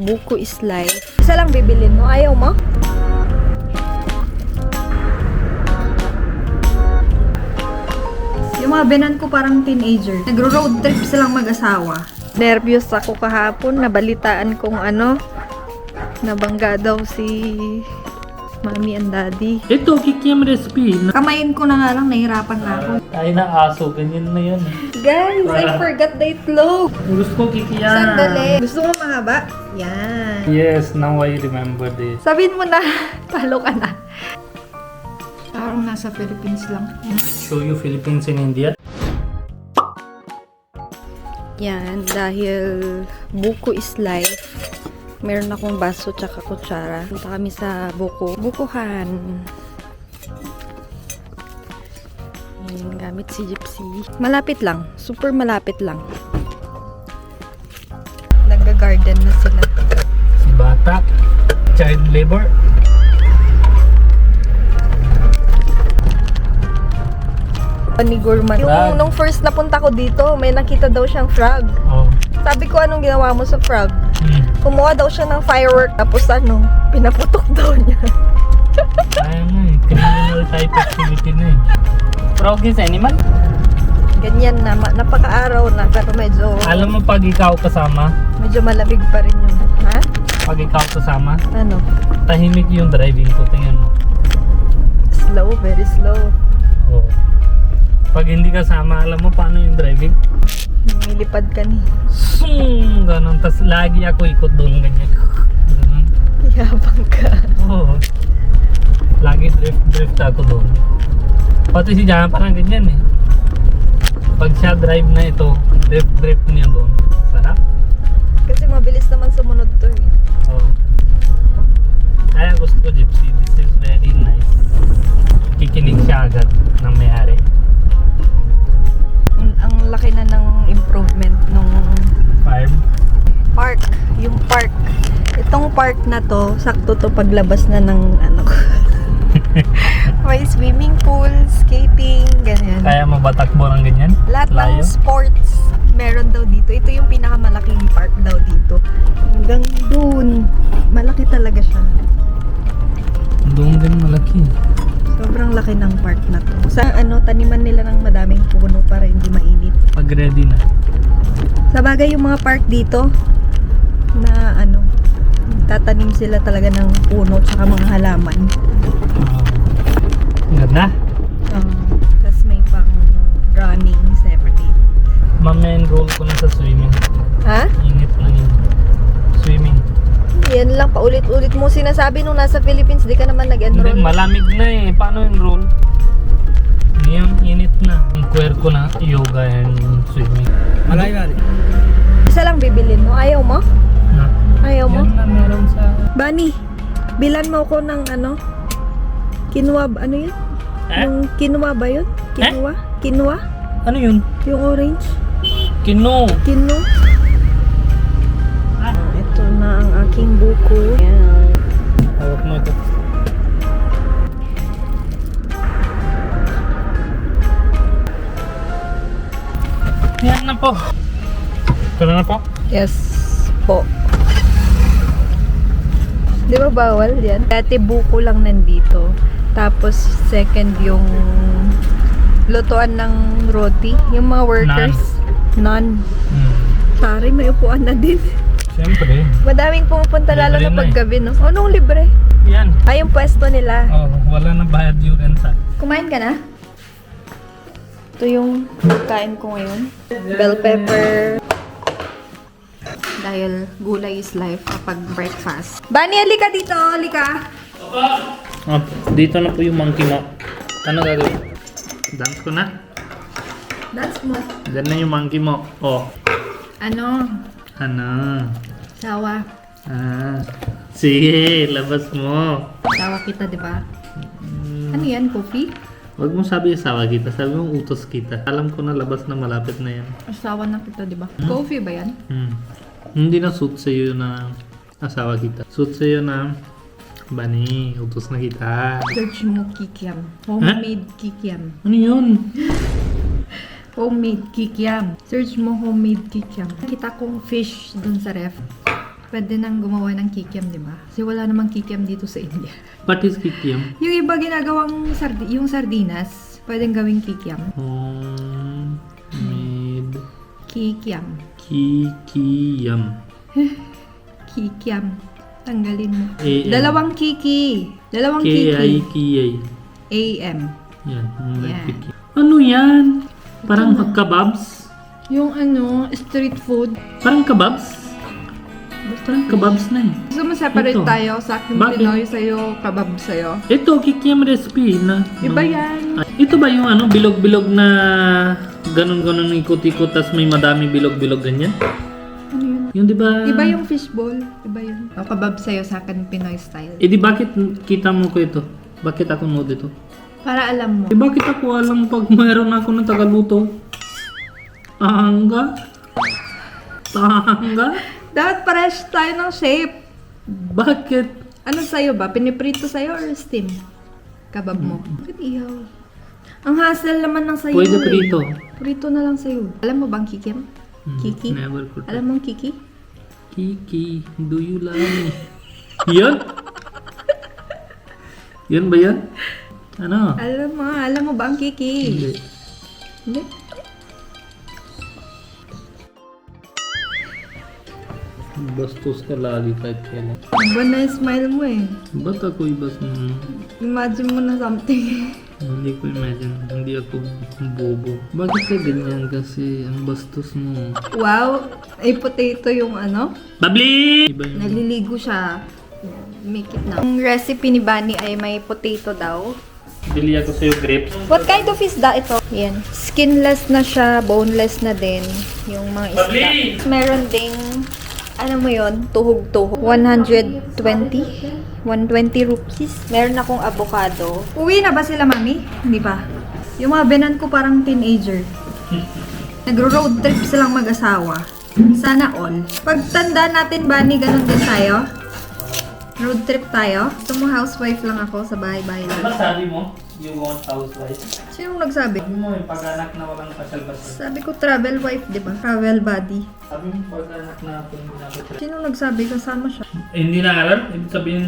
Buko is life. Isa lang bibilin mo. Ayaw mo? Yung mga benan ko parang teenager. Nagro-road trip silang mag-asawa. Nervyos ako kahapon. Nabalitaan kong nabangga daw si Mami and Daddy. Ito, kikiam recipe. Kamayin ko na nga lang, nahirapan na ako. Ay na aso, ganyan na yun. Guys, I forgot the itlog. Gusto ko kikiam. Sandali. Gusto mo mahaba? Yan. Yes, now I remember this. Sabihin mo na, talo ka na. Parang nasa Philippines lang. Show you Philippines in India. Yan, dahil buko is life. Meron akong baso tsaka kutsara. Punta kami sa bukuhan. Yan, gamit si Gypsy. Malapit lang. Super malapit lang. Nag-garden na sila. Si Bata, child labor. Ni Gurman. Yung nung first napunta ko dito, may nakita daw siyang frog. Oh. Sabi ko, anong ginawa mo sa frog? Kumuha daw siya ng firework, tapos pinaputok daw niya. Ay nga eh, criminal type activity na eh. Frog is animal? Ganyan na, napaka-araw na, pero medyo Alam mo pag ikaw kasama, malamig pa rin yun. Ha? pag ikaw kasama, Ano? tahimik yung driving ko, tingnan mo. Slow, very slow. Oh. Pag hindi kasama, alam mo paano yung driving? Nilipad ka ni. Ganon. Tas lagi ako ikot doon, ganyan. Ganon. Yabang ka. Oo. Lagi drift ako doon. Pati si Jana parang ganyan eh. Pag siya drive na ito, drift niya doon. Sarap. Kasi mabilis naman sumunod to eh. Oo. Kaya gusto ko Gypsy. This is very nice. Kikinig siya agad ng may-ari. Ang laki na ng improvement nung Farm. park. Yung park. Itong park na to, sakto to paglabas na ng may swimming pool, skating, ganyan. Kaya mabatakbo ng ganyan? Lahat ng Layo? sports meron daw dito. Ito yung pinakamalaking park daw dito. Hanggang dun. Malaki talaga siya. Doon din malaki. Sobrang laki ng park na to. Sa taniman nila ng madaming puno para hindi mainit. Pag ready na. Sa bagay yung mga park dito na tatanim sila talaga ng puno tsaka mga halaman. Ganda. Tapos may pang running separate. Ma-enroll ko na sa swimming. Ha? Init na yun. Swimming. Yan lang, paulit-ulit mo sinasabi nung nasa Philippines, di ka naman Hindi, nag-enroll. malamig na eh. Paano enroll? Ngayon, init na. Ang kuwer ko na yoga and swimming. Malay na rin. Isa lang bibilin mo. Ayaw mo? Na? Ayaw mo? Yan na meron sa... Bani, bilan mo ko ng quinoa, ano yun? Yung quinoa ba yun? Quinoa? Quinoa? Ano yun? Yung orange? Kino. Quinoa? Ito na ang aking buko. Ayan. Hawak mo ito. Yan na po. Ito na po. Yes po. Di ba bawal yan? Dati buko lang nandito. Tapos second yung lutuan ng roti. Yung mga workers. None. Sorry, may upuan na din. Siyempre. Madaming pumupunta lalo Libre na na pag eh. gabi, no? Anong libre? Yan. Ay, yung pwesto nila. Oh, wala na bayad yung renta. Kumain ka na? Ito yung kain ko ngayon. Bell pepper. Dahil gulay is life kapag breakfast. Bani, halika dito! Halika! Oh, dito na po yung monkey mo. Ano gagawin? Dance ko na. Dance mo. Diyan na yung monkey mo. Oh. Ano? Ano? Sawa. Sige, labas mo. Sawa kita, di ba? Ano yan? Coffee? Huwag mo sabi asawa kita, sabi mo utos kita. Alam ko na labas na malapit na yan. Asawa na kita, di ba? Coffee ba yan? Hindi na suit sa'yo na asawa kita. Suit sa'yo na, Bani, utos na kita. Search mo kikiam. Homemade kikiam. Ano yun? Homemade kikiam. Search mo homemade kikiam. Kita kong fish dun sa ref. pwede nang gumawa ng kikiam, di ba? Kasi wala namang kikiam dito sa India. What is kikiam? Yung iba ginagawang yung sardinas, pwedeng gawing kikiam. Homemade Kikiam. kikiam. Kikiam. Tanggalin mo. A-M. Dalawang kiki. Dalawang kiki. K-I-K-A. A-M. Yan, homemade Yan. kikiam. Ano yan? Parang kebabs? Yung street food. Parang kebabs? Parang kebabs na eh. Gusto mo separate Ito. tayo? Sa akin Bakit? Pinoy, sa'yo kabab sa'yo. Ito, kikiam recipe na. Iba yan. Ito ba yung bilog-bilog na ganun-ganun ikot-ikot tas may madami bilog-bilog ganyan? Ano yun? Yung di ba? Iba yung fishball. Iba yun. O kabab sa'yo sa akin Pinoy style. Eh di bakit kita mo ko ito? Bakit ako no dito? Para alam mo. Eh bakit ako alam pag mayroon ako ng tagaluto? Tanga? Tanga? Dapat pares tayo ng shape. Bakit? Ano sa'yo ba? Piniprito sa'yo or steam? Kabab mo. Bakit ihaw? Ang hassle naman ng sa'yo. Pwede eh. prito. Prito na lang sa'yo. Alam mo bang kikim? Kiki? Never could. Alam mong kiki? Kiki, do you love me? Yan? Yan ba yan? Ano? Alam mo ba ang kiki? Hindi. Hindi? Bastos ka lagi kahit kailan. Iba na yung smile mo eh. Ba't ako ibas Imagine mo na something. Hindi ko imagine. Hindi ako bobo. Bakit ka ganyan? Kasi ang bastos mo. Wow! Ay potato yung ano? Babli! Iba yung... Naliligo siya. Make it now. Ang recipe ni Bunny ay may potato daw. Bili ako sa'yo grapes. What kind of isda ito? Yan. Skinless na siya, boneless na din. Yung mga isda. Babli! Meron ding, ano mo yun? Tuhog-tuhog. 120? 120 rupees. Meron akong avocado. Uwi na ba sila, mami? Hindi pa. Yung mga benan ko parang teenager. Nagro-road trip silang mag-asawa. Sana all. Pagtanda natin, Bunny, ganun din tayo. Road trip tayo. Gusto mo housewife lang ako sa bahay-bahay lang. Diba sabi mo, you want housewife? Sinong nagsabi? Sabi mo yung pag-anak na walang pasal-pasal. Sabi ko travel wife, di ba? Travel buddy. Sabi mo pag-anak na ako hindi na ako tra- Sino nagsabi? Kasama siya. Hindi na alam? Ibig sabihin...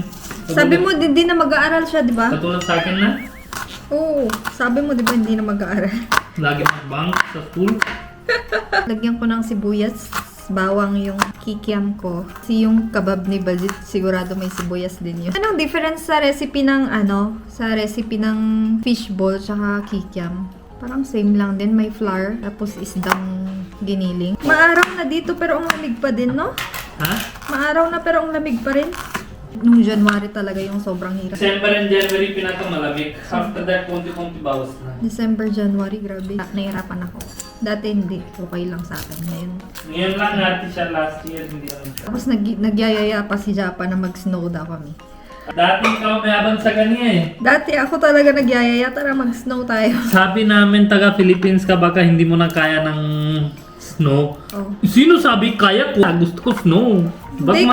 Sabi mo, di na mag-aaral siya, di ba? Katulad sa akin na, Oo. Sabi mo, di ba, hindi na mag-aaral. lagi mag-bank sa school. Lagyan ko ng sibuyas. Bawang yung kikiam ko. Kasi yung kabab ni Bajit, sigurado may sibuyas din yun. Anong difference sa recipe ng sa recipe ng fishball tsaka kikiam? Parang same lang din. May flour, tapos isdang giniling. Maaraw na dito pero ang lamig pa din, no? Ha? Maaraw na pero ang lamig pa rin. Nung January talaga yung sobrang hirap. December and January pinakamalamig. After that, konti-konti bawas na. December, January, grabe. Nahirapan ako. Dati hindi. Okay lang sa akin. Ngayon. Ngayon lang natin siya last year, hindi naman siya. Tapos nagyayaya pa si Japa na mag-snow daw kami. Dati ikaw may abang sa kanya eh. Dati ako talaga nagyayaya. Tara mag-snow tayo. Sabi namin taga Philippines ka baka hindi mo na kaya ng snow. Oh. Sino sabi kaya ko? Gusto ko snow. Hindi,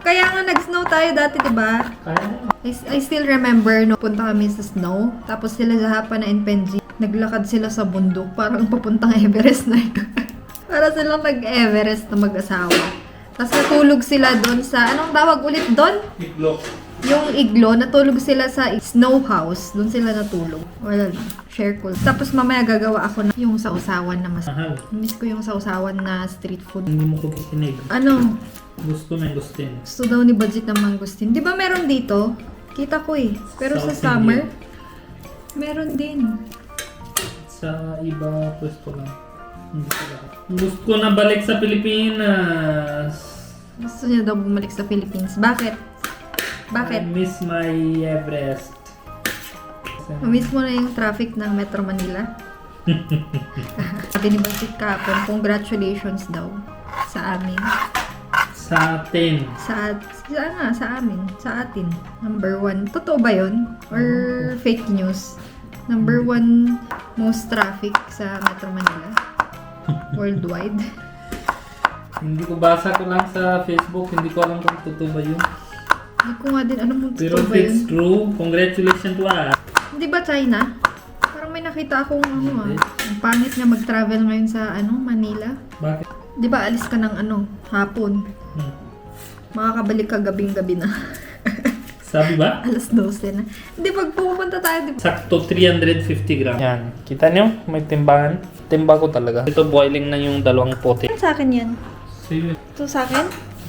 kaya nga nag-snow tayo dati, diba? Kaya na. I still remember no punta kami sa snow. Tapos sila Japa na Penji. Naglakad sila sa bundok. Parang papuntang Everest na yun. Para silang nag-Everest na mag-asawa. Tapos natulog sila doon sa, anong tawag ulit doon? Iglo. Yung iglo, natulog sila sa snow house. Doon sila natulog. Wala lang. Share ko. Tapos mamaya gagawa ako na yung sausawan na mas... Mahal. Miss ko yung sausawan na street food. Hindi mo ko kikinig. Ano? Gusto may gustin. Gusto daw ni Budget ng mangustin. Di ba meron dito? Kita ko eh. Pero sa South summer, meron din. Sa iba pwesto lang. Hindi ko lahat. Gusto ko na balik sa Pilipinas. Gusto niya daw bumalik sa Philippines. Bakit? Bakit? I miss my Everest. Mamiss mo na yung traffic ng Metro Manila? Sabi ni Budget kahapon, congratulations daw sa amin. Sa atin. Sa amin. Sa atin. Number 1. Totoo ba yun? Or fake news? Number 1 most traffic sa Metro Manila. Worldwide. Hindi ko basa ko lang sa Facebook. Hindi ko alam kung totoo ba yun. Hindi ko nga din. Ano mong Pero totoo if ba yun? it's true, congratulations to us. Hindi ba China? Parang may nakita akong Hindi. ang pangit nga mag-travel ngayon sa Manila. Bakit? Di ba alis ka ng hapon? Makakabalik ka gabing-gabi na. Sabi ba? Alas 12 na. Hindi, pag pupunta tayo, di ba? Sakto 350 gram. Yan. Kita nyo? May timbangan. Timba ko talaga. Ito boiling na yung dalawang pote. Sa akin yan. Sige. Ito sa akin?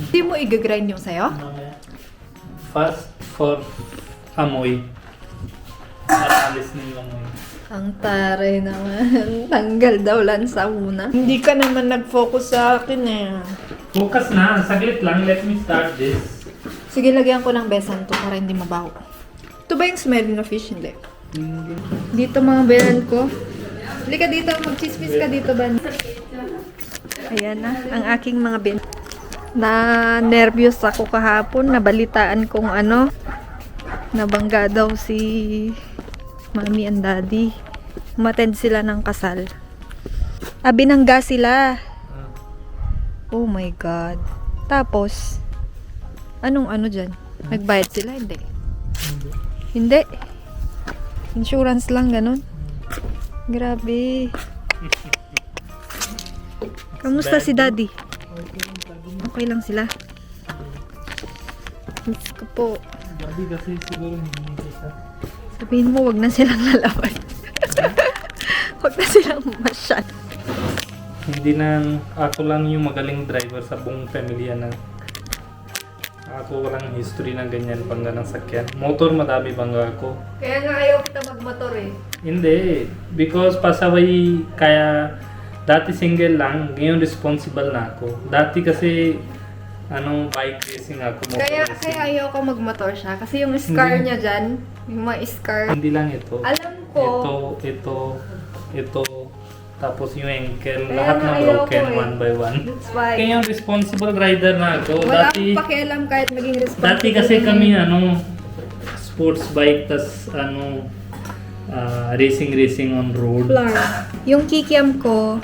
Hindi mo i-grind yung sayo? Fast for amoy. Para alis na yung amoy. Ang taray naman. Tanggal daw lang sa una. Hindi ka naman nag-focus sa akin eh. Focus na. Saglit lang. Let me start this. Sige, lagyan ko ng besan to para hindi mabaho. Ito ba yung smell na fish? Hindi. Dito mga beran ko. Halika dito, mag-chismis ka dito ba? Ayan na, ang aking mga ben. Na-nervyos ako kahapon, nabalitaan kong nabangga daw si Mami and Daddy. Umattend sila ng kasal. Binangga sila. Oh my God. Tapos, anong dyan? Nagbayad sila? Hindi. Hindi. Insurance lang, ganun. Grabe. Kamusta si Daddy? Okay lang sila. Miss ko po. Gabi kasi siguro hindi kita. Sabihin mo, wag na silang lalaban. Wag na silang masyal. Hindi na ako lang yung magaling driver sa buong pamilya na ako walang history na ganyan bangga ng sakyan. Motor madami bangga ako. Kaya nga ayaw kita magmotor eh. Hindi. Because pasaway kaya dati single lang, ngayon responsible na ako. Dati kasi bike racing ako. Motor Kaya racing. ayaw ko magmotor siya. Kasi yung scar niya dyan, yung mga scar. Hindi lang ito. Alam ko. Ito. Tapos yung ankle, Kaya lahat nga na ayaw broken ko eh. one by one. That's why. Kaya yung responsible rider na ako. Wala Dati, akong pakialam kahit maging responsible. dati kasi kami sports bike tas racing on road. Flour. Yung kikiam ko,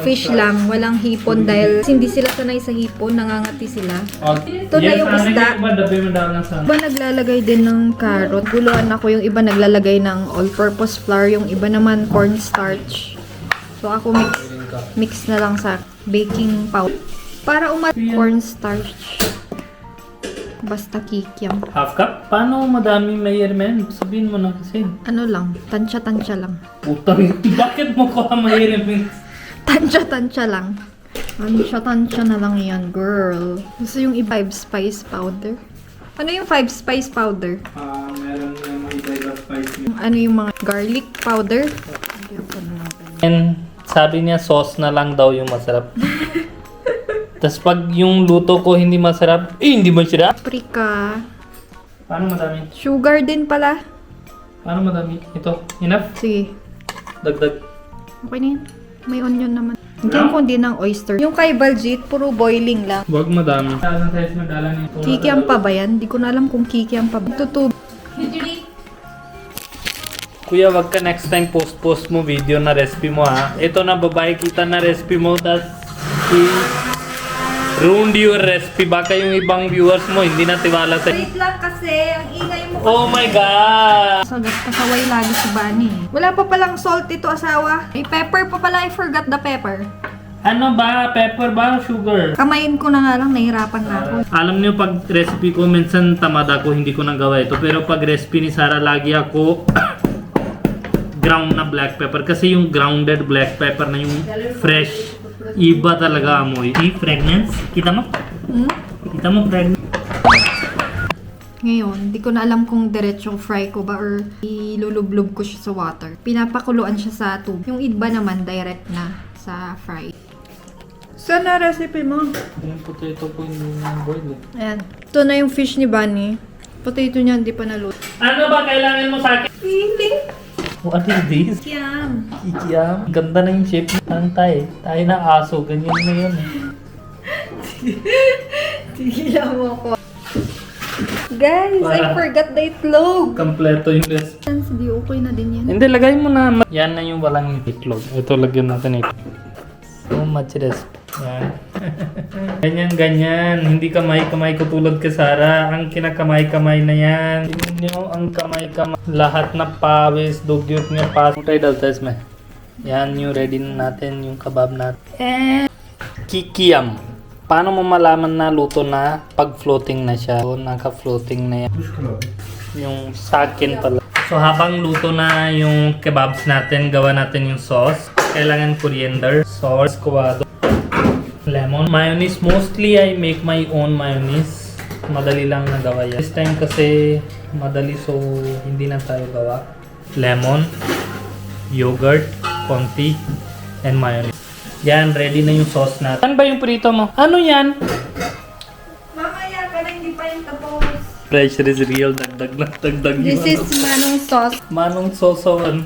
fish lang, walang hipon dahil hindi sila sanay sa hipon, nangangati sila. Ito na yung isda. Iba naglalagay din ng carrot. Guluhan ako, yung iba naglalagay ng all-purpose flour, yung iba naman cornstarch. So ako mix na lang sa baking powder. Para cornstarch. Basta kikiam. Half cup? Paano madami mayroon? Sabihin mo na kasi. Lang, tansya-tansya lang. Putang, bakit mo ko mayroon? Tansya-tansya lang. Tansya-tansya na lang yan, girl. Gusto yung 5 spice powder. Ano yung 5 spice powder? Meron yung mga iba spice. Yung mga garlic powder? And sabi niya sauce na lang daw yung masarap. Tapos pag yung luto ko hindi masarap, hindi masarap. Paprika. Paano madami? Sugar din pala. Paano madami? Ito, enough? Sige. Dagdag. Okay na yan. May onion naman. Hindi ko din ng oyster. Yung kay Baljit, puro boiling lang. Huwag madami. Kikiam pa ba yan? Hindi ko na alam kung kikiam pa ba. Tutub. Kuya, wag ka next time post mo video na recipe mo ha. Ito na babae kita na recipe mo, tas ruined your recipe. Baka yung ibang viewers mo hindi na tiwala sa... Wait lang kasi, ang ingay mo. Oh my God! Sagat, kasaway lagi si Bunny. Wala pa palang salt ito, asawa. May pepper pa pala, I forgot the pepper. Ano ba? Pepper ba? Sugar? Kamayin ko na nga lang, nahirapan na ako. Alam niyo pag recipe ko, minsan tamad ako, hindi ko nagawa ito. Pero pag recipe ni Sarah, lagi ako ground na black pepper. Kasi yung grounded black pepper na yung fresh, iba talaga amoy. Fragrance? Kita mo? Kita mo fragrance? Ngayon, di ko na alam kung diretso fry ko ba or ilulublog ko siya sa water. Pinapakuluan siya sa tubig. Yung iba naman, direct na sa fry. Saan na recipe mo? Yung potato ko hindi na boil eh. Ayan. Ito na yung fish ni Bunny. Potato niya hindi pa naluto. Ano ba kailangan mo sa akin? Feeling. What is this? Yum. Kikiam. Ganda na yung shape ng tayo. Tayo na aso. Ganyan na yun eh. Tigilan mo ko. Guys, I forgot the itlog. Kompleto yung recipe. Hindi okay na din yan. Hindi, lagay mo na. Yan na yung walang itlog. Ito, lagyan natin ito. So much recipe. Yan. ganyan. Hindi kamay-kamay ko tulad kay Sarah. Ang kinakamay-kamay na yan. Tingnan nyo ang kamay-kamay. Lahat na pawis, dugyot niya, pasutay daltes me. Yan yung ready na natin, yung kebab natin. Kikiam. Paano mo malaman na luto na pag floating na siya? O naka-floating na yan. Yung sa akin pala. So habang luto na yung kebabs natin, gawa natin yung sauce. Kailangan coriander, sauce, squado, lemon, mayonnaise. Mostly I make my own mayonnaise. Madali lang na gawa yan. This time kasi madali, so hindi na tayo gawa. Lemon, yogurt, konti, and mayonnaise. Yan, ready na yung sauce natin. Saan ba yung prito mo? Ano yan? Mamaya ka na, hindi pa yung tapos. Pressure is real. Dagdag na, dagdag This is manong sauce. Manong sosowan.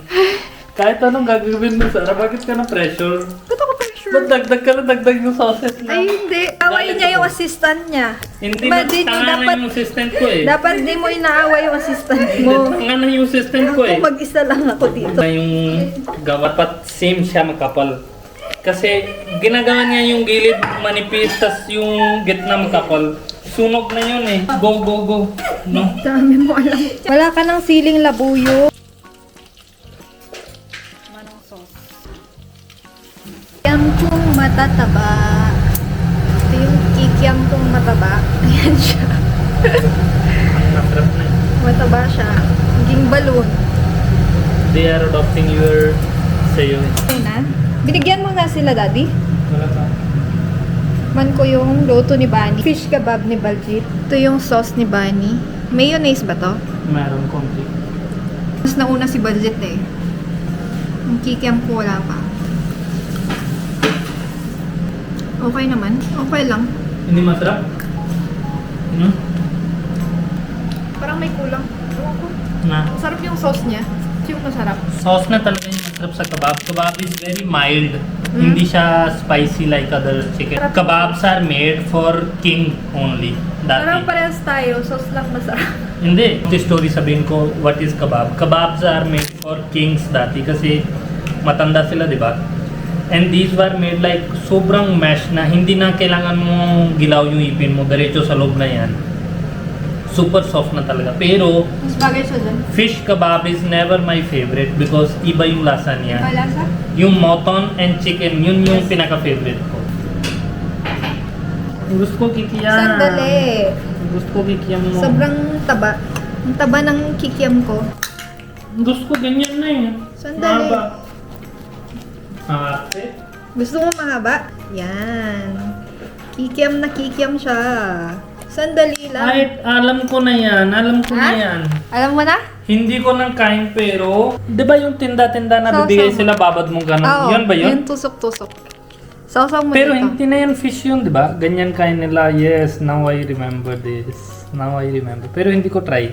Kahit anong gagawin mo, Sarah, bakit ka na pressure? Ba't ako pressure? Ba't dagdag ka na dagdag yung sauces lang? Ay, hindi. Away niya yung assistant niya. Hindi Diba, na, dito tanga na dapat- yung assistant ko eh. Dapat di mo inaaway yung assistant mo. Tanga na yung assistant ko eh. Ako mag-isa lang ako dito. Na yung gawa, pat same siya makapal. Kasi ginagawa niya yung gilid manipis, tas yung gitna makapal. Sunog na yun eh. Go, go, go. No? Dami mo alam. Wala ka ng siling labuyo. Manong sauce. Kikiam kong matataba. Ito yung kikiam kong mataba. Ayan siya. Ang masarap na eh. Mataba siya. Naging balloon. They are adopting your sayo eh. Okay na. Binigyan mo na sila, Daddy. Wala pa. Man ko yung luto ni Bunny. Fish kebab ni Baljit. Ito yung sauce ni Bunny. Mayonnaise ba to? Meron konti. Mas nauna si Baljit eh. Yung kikiam ko wala pa. Okay naman. Okay lang. Hindi masarap? No? Parang may kulang. Ewan ko. Na. Masarap yung sauce niya. Ito yung masarap. Sauce na talaga yung masarap sa kebab. Kebab is very mild. Hindi siya spicy like other chicken. Kebabs are made for king only. Parang Dati. parehas tayo. Sauce lang masarap. Hindi. Ito story sabihin ko, what is kebab? Kebabs are made for kings dati kasi matanda sila, di ba? And these were made like sobrang mash na hindi na kailangan mo gilaw yung ipin mo. Diretso sa loob na yan. Super soft na talaga. Pero Mas bagay siya dyan. fish kebab is never my favorite because iba yung lasa niya. Malasa? Yung mutton and chicken, yun yung pinaka-favorite ko. Gusto ko kikiam. Sandali. Gusto ko kikiam mo. Sobrang taba. Ang taba ng kikiam ko. Gusto ko ganyan na eh. Sandali. Mahaba. Ate. Gusto mo mahaba? Yan. Kikiam na kikiam siya. Sandali lang. Kahit alam ko na yan. Alam ko na Ha? yan. Alam mo na? Hindi ko nang kain pero, di ba yung tinda-tinda na Sausaw bibigay mo. sila babad mong ganun? Oo. Yun ba yun? Yung tusok-tusok. Sausaw mo Pero dito. hindi na yan fish yun, di ba? Ganyan kain nila. Yes, now I remember this. Now I remember. Pero hindi ko try.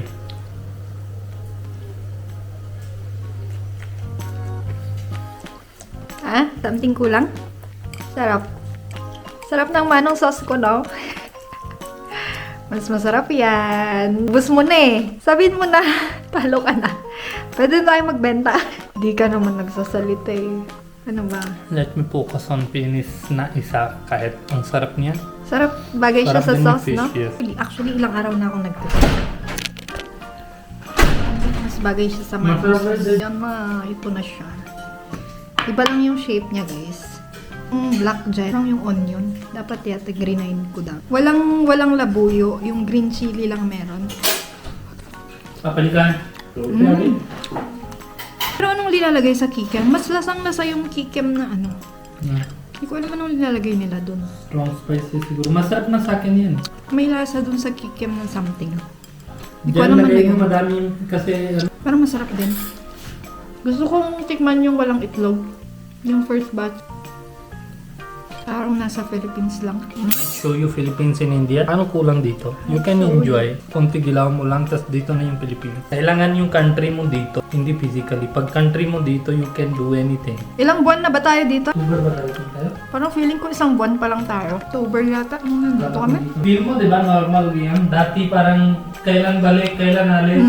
Ha? Something kulang? Sarap. Sarap ng manong sauce ko, no? Mas masarap yan. Bus mo na eh. Sabihin mo na, talo ka na. Pwede na tayo magbenta. Di ka naman nagsasalita eh. Ano ba? Let me focus on penis na isa kahit ang sarap niya. Sarap. Bagay siya Sarap sa din ng sauce, fish, no? yes. Actually, ilang araw na akong nagtito. Mas bagay siya sa manong Masarap sauce. din. Yan na, ito na siya. Iba lang yung shape niya, guys. Black dyan lang yung onion. Dapat yata green ko daw. Walang labuyo. Yung green chili lang meron. Papalikan. Pero anong lilalagay sa kikiam? Mas lasang-lasa yung kikiam na ano. Hindi ko alam anong nilalagay nila dun. Strong spicy siguro. Masarap na sa akin yan. May lasa dun sa kikiam ng something. Hindi ko Diyan alam ano lagay ko yun. madami kasi Parang masarap din. Gusto kong tikman yung walang itlog. Yung first batch. Parang nasa Philippines lang. show you Philippines and India. Ano kulang dito? You can enjoy. Konti gilaw mo lang, tas dito na yung Philippines. Kailangan yung country mo dito, hindi physically. Pag country mo dito, you can do anything. Ilang buwan na ba tayo dito? Super ba tayo? Parang feeling ko isang buwan pa lang tayo. October yata. Nandito kami. Feel mo, di ba, normal yan? Dati parang kailan balik, kailan alis.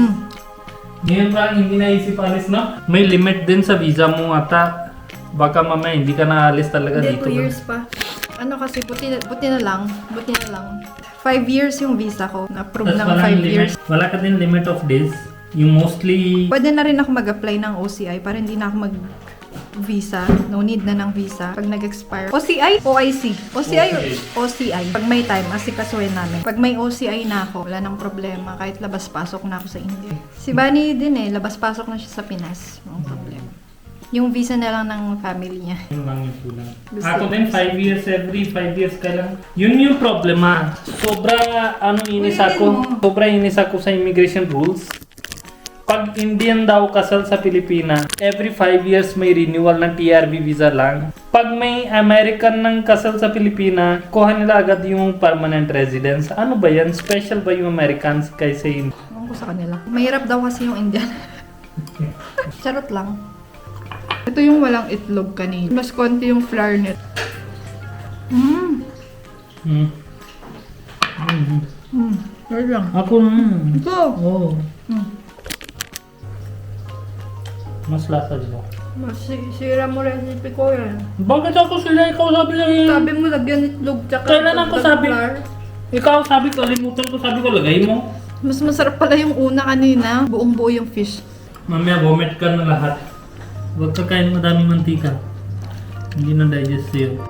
Ngayon parang hindi naisip alis, no? May limit din sa visa mo ata. Baka mamaya hindi ka naalis talaga Hindi, dito. 2 years pa. Ano kasi, buti na lang. 5 years yung visa ko. Na-approve Tas ng walang 5 years. limit. Wala ka din limit of days. Yung mostly Pwede na rin ako mag-apply ng OCI para hindi na ako visa. No need na ng visa. Pag nag-expire. OCI? OIC? OCI? OCI. Pag may time, asikasuhin namin. Pag may OCI na ako, wala nang problema. Kahit labas-pasok na ako sa India. Si Bani din labas-pasok na siya sa Pinas. Walang problema. Yung visa na lang ng family niya. Yun lang yung kulang. Ako din, 5 years, every 5 years ka lang. Yun yung problema. Sobra, inis ako sa immigration rules. Pag Indian daw kasal sa Pilipinas, every 5 years may renewal ng TRV visa lang. Pag may American ng kasal sa Pilipinas, kuha nila agad yung permanent residence. Ano ba yan? Special ba yung Americans kaysa Indian? Ewan ko sa kanila. Mahirap daw kasi yung Indian. Charot lang. Ito yung walang itlog kanina. Mas konti yung flour net. Wala lang. Ako Ito. Oo. Mas lasa dito. Sira mo recipe ko yan. Bakit ako sila? Ikaw sabi lang yun. Sabi mo lagyan itlog tsaka Kailan ako sabi? flour. Ikaw sabi ko, limutan ko, sabi ko, lagay mo. Mas masarap pala yung una kanina. Buong buo yung fish. Mamaya, vomit ka na lahat. Huwag ka kain madaming mantika. Hindi na digest sa'yo.